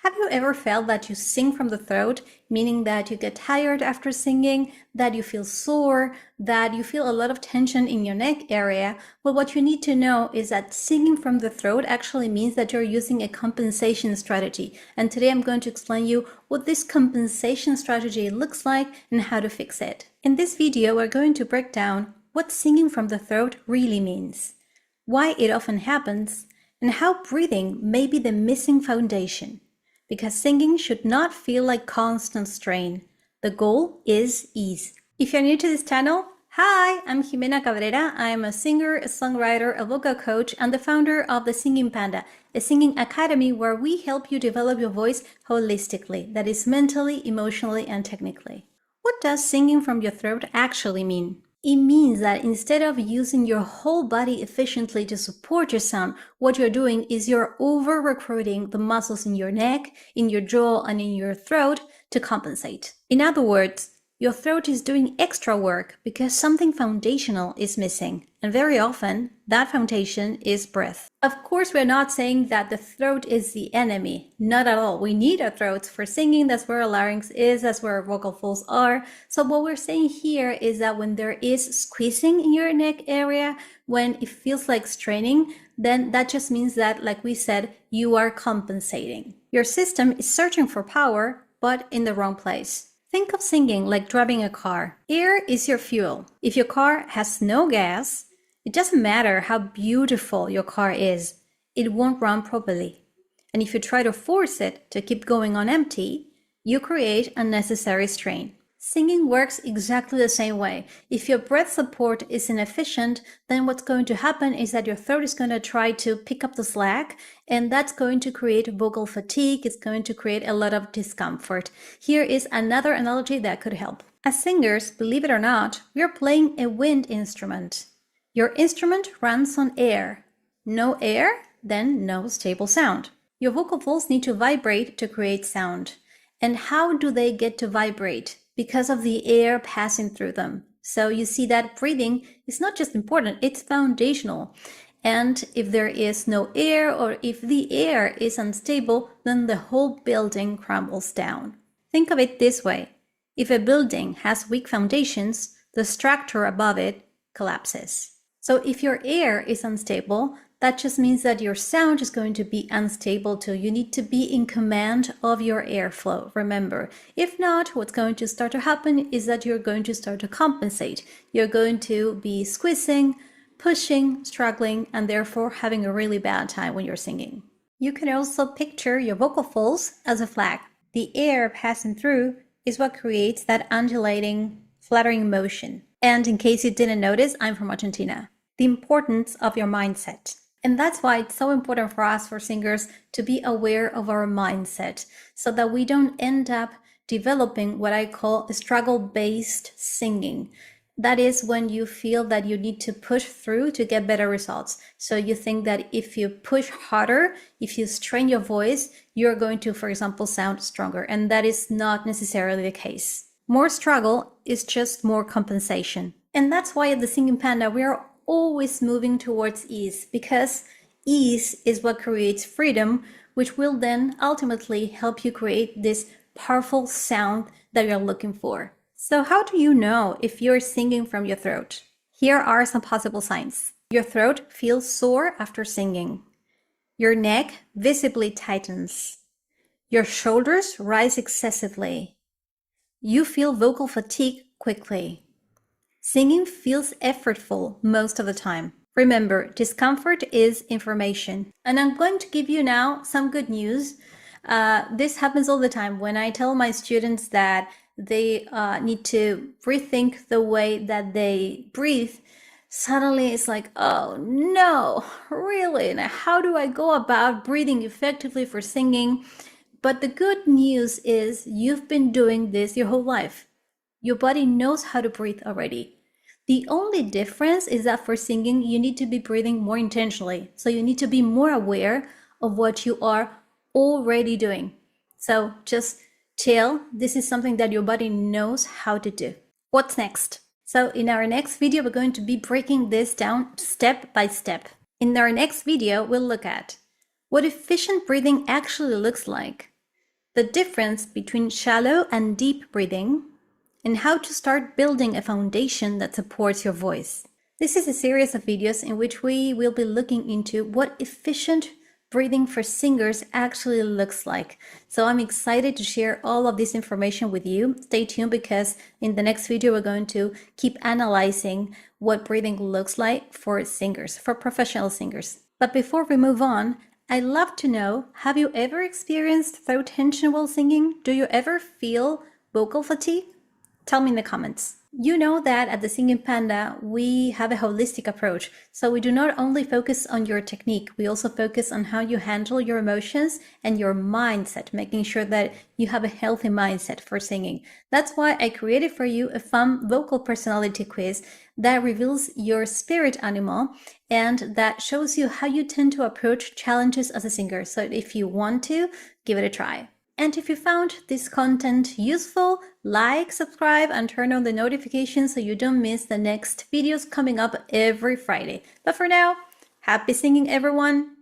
Have you ever felt that you sing from the throat, meaning that you get tired after singing, that you feel sore, that you feel a lot of tension in your neck area? Well, what you need to know is that singing from the throat actually means that you're using a compensation strategy. And today I'm going to explain you what this compensation strategy looks like and how to fix it. In this video, we're going to break down what singing from the throat really means, why it often happens, and how breathing may be the missing foundation. Because singing should not feel like constant strain. The goal is ease. If you're new to this channel, hi, I'm Jimena Cabrera. I am a singer, a songwriter, a vocal coach, and the founder of the Singing Panda, a singing academy where we help you develop your voice holistically, that is mentally, emotionally, and technically. What does singing from your throat actually mean? It means that instead of using your whole body efficiently to support your sound, what you're doing is you're over-recruiting the muscles in your neck, in your jaw, and in your throat to compensate. In other words, your throat is doing extra work because something foundational is missing, and very often that foundation is breath. Of course, we're not saying that the throat is the enemy. Not at all. We need our throats for singing. That's where our larynx is. That's where our vocal folds are. So what we're saying here is that when there is squeezing in your neck area, when it feels like straining, then that just means that, like we said, you are compensating. Your system is searching for power, but in the wrong place. Think of singing like driving a car. Air is your fuel. If your car has no gas, it doesn't matter how beautiful your car is, it won't run properly. And if you try to force it to keep going on empty, you create unnecessary strain. Singing works exactly the same way. If your breath support is inefficient, then what's going to happen is that your throat is going to try to pick up the slack, and that's going to create vocal fatigue. It's going to create a lot of discomfort. Here is another analogy that could help. As singers, believe it or not, we are playing a wind instrument. Your instrument runs on air. No air, then no stable sound. Your vocal folds need to vibrate to create sound. And how do they get to vibrate? Because of the air passing through them. So you see that breathing is not just important, it's foundational. And if there is no air, or if the air is unstable, then the whole building crumbles down. Think of it this way. If a building has weak foundations, the structure above it collapses. So if your air is unstable, that just means that your sound is going to be unstable too. You need to be in command of your airflow, remember. If not, what's going to start to happen is that you're going to start to compensate. You're going to be squeezing, pushing, struggling, and therefore having a really bad time when you're singing. You can also picture your vocal folds as a flag. The air passing through is what creates that undulating, fluttering motion. And in case you didn't notice, I'm from Argentina. The importance of your mindset. And that's why it's so important for us, for singers, to be aware of our mindset so that we don't end up developing what I call a struggle-based singing. That is when you feel that you need to push through to get better results. So you think that if you push harder, if you strain your voice, you're going to, for example, sound stronger. And that is not necessarily the case. More struggle is just more compensation. And that's why at the Singing Panda, we are always moving towards ease, because ease is what creates freedom, which will then ultimately help you create this powerful sound that you're looking for. So how do you know if you're singing from your throat? Here are some possible signs. Your throat feels sore after singing. Your neck visibly tightens. Your shoulders rise excessively. You feel vocal fatigue quickly. Singing feels effortful most of the time. Remember, discomfort is information. And I'm going to give you now some good news. This happens all the time when I tell my students that they need to rethink the way that they breathe. Suddenly it's like, oh no, really? Now, how do I go about breathing effectively for singing? But the good news is you've been doing this your whole life. Your body knows how to breathe already. The only difference is that for singing, you need to be breathing more intentionally. So you need to be more aware of what you are already doing. So just chill. This is something that your body knows how to do. What's next? So in our next video, we're going to be breaking this down step by step. In our next video, we'll look at what efficient breathing actually looks like. the difference between shallow and deep breathing, and how to start building a foundation that supports your voice. This is a series of videos in which we will be looking into what efficient breathing for singers actually looks like. So I'm excited to share all of this information with you. Stay tuned because in the next video we're going to keep analyzing what breathing looks like for singers, for professional singers. But before we move on, I'd love to know, have you ever experienced throat tension while singing? Do you ever feel vocal fatigue? Tell me in the comments. You know that at the Singing Panda, we have a holistic approach. So we do not only focus on your technique, we also focus on how you handle your emotions and your mindset, making sure that you have a healthy mindset for singing. That's why I created for you a fun vocal personality quiz that reveals your spirit animal and that shows you how you tend to approach challenges as a singer. So if you want to, give it a try. And if you found this content useful, like, subscribe, and turn on the notifications so you don't miss the next videos coming up every Friday. But for now, happy singing, everyone!